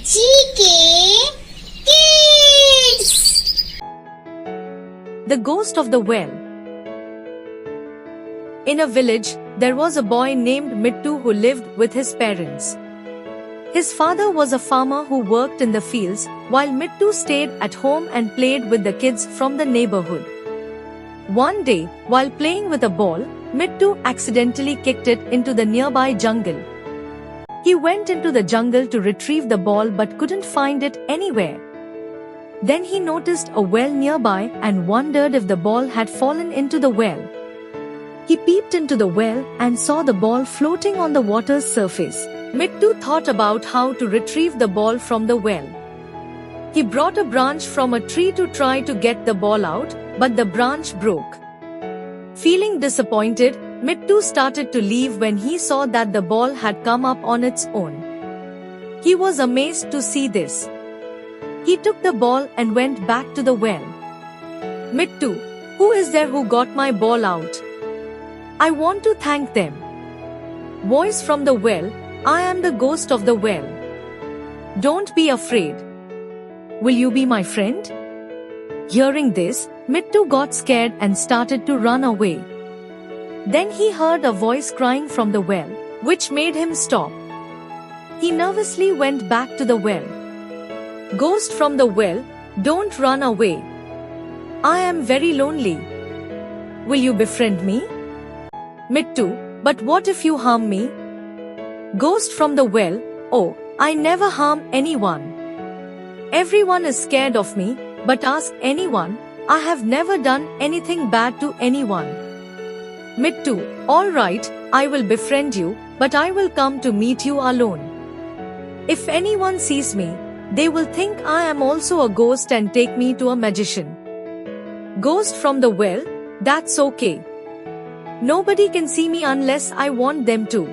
GK Kids. The Ghost of the Well. In a village, there was a boy named Mittu who lived with his parents. His father was a farmer who worked in the fields, while Mittu stayed at home and played with the kids from the neighborhood. One day, while playing with a ball, Mittu accidentally kicked it into the nearby jungle. He went into the jungle to retrieve the ball but couldn't find it anywhere. Then he noticed a well nearby and wondered if the ball had fallen into the well. He peeped into the well and saw the ball floating on the water's surface. Mittu thought about how to retrieve the ball from the well. He brought a branch from a tree to try to get the ball out, but the branch broke. Feeling disappointed, Mittu started to leave when he saw that the ball had come up on its own. He was amazed to see this. He took the ball and went back to the well. Mittu, who is there who got my ball out? I want to thank them. Voice from the well, I am the ghost of the well. Don't be afraid. Will you be my friend? Hearing this, Mittu got scared and started to run away. Then he heard a voice crying from the well, which made him stop. He nervously went back to the well. Ghost from the well, don't run away. I am very lonely. Will you befriend me? Mittu, but what if you harm me? Ghost from the well, oh, I never harm anyone. Everyone is scared of me, but ask anyone, I have never done anything bad to anyone. Mittu, alright, I will befriend you, but I will come to meet you alone. If anyone sees me, they will think I am also a ghost and take me to a magician. Ghost from the well, that's okay. Nobody can see me unless I want them to.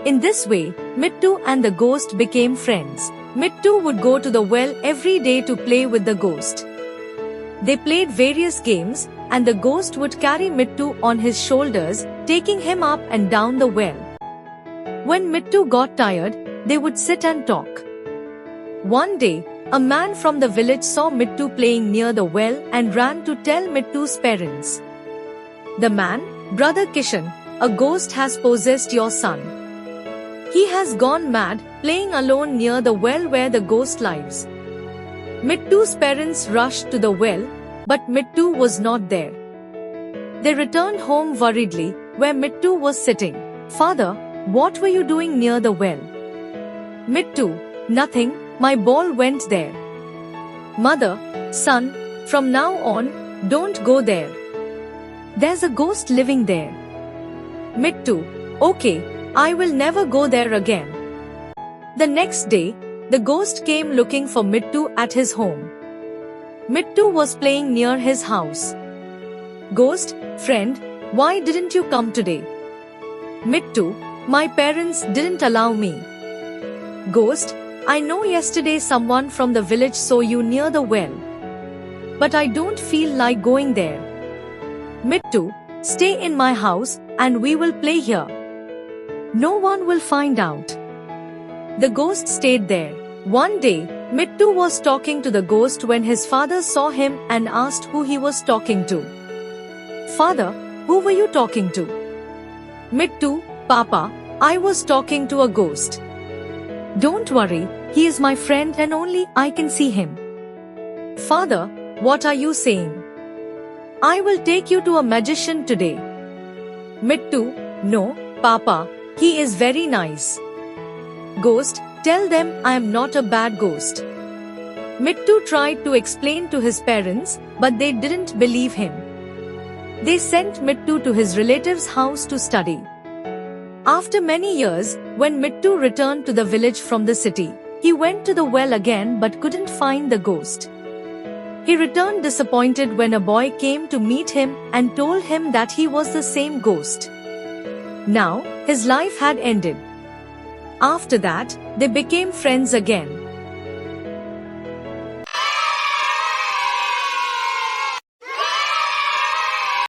In this way, Mittu and the ghost became friends. Mittu would go to the well every day to play with the ghost. They played various games, and the ghost would carry Mittu on his shoulders, taking him up and down the well. When Mittu got tired, they would sit and talk. One day, a man from the village saw Mittu playing near the well and ran to tell Mittu's parents. The man, Brother Kishan, a ghost has possessed your son. He has gone mad, playing alone near the well where the ghost lives. Mittu's parents rushed to the well, but Mittu was not there. They returned home worriedly, where Mittu was sitting. Father, what were you doing near the well? Mittu, nothing, my ball went there. Mother, son, from now on, don't go there. There's a ghost living there. Mittu, okay, I will never go there again. The next day, the ghost came looking for Mittu at his home. Mittu was playing near his house. Ghost, friend, why didn't you come today? Mittu, my parents didn't allow me. Ghost, I know yesterday someone from the village saw you near the well. But I don't feel like going there. Mittu, stay in my house and we will play here. No one will find out. The ghost stayed there. One day, Mittu was talking to the ghost when his father saw him and asked who he was talking to. Father, who were you talking to? Mittu, Papa, I was talking to a ghost. Don't worry, he is my friend and only I can see him. Father, what are you saying? I will take you to a magician today. Mittu, no, Papa, he is very nice. Ghost, tell them I am not a bad ghost. Mittu tried to explain to his parents, but they didn't believe him. They sent Mittu to his relative's house to study. After many years, when Mittu returned to the village from the city, he went to the well again but couldn't find the ghost. He returned disappointed when a boy came to meet him and told him that he was the same ghost. Now, his life had ended. After that, they became friends again.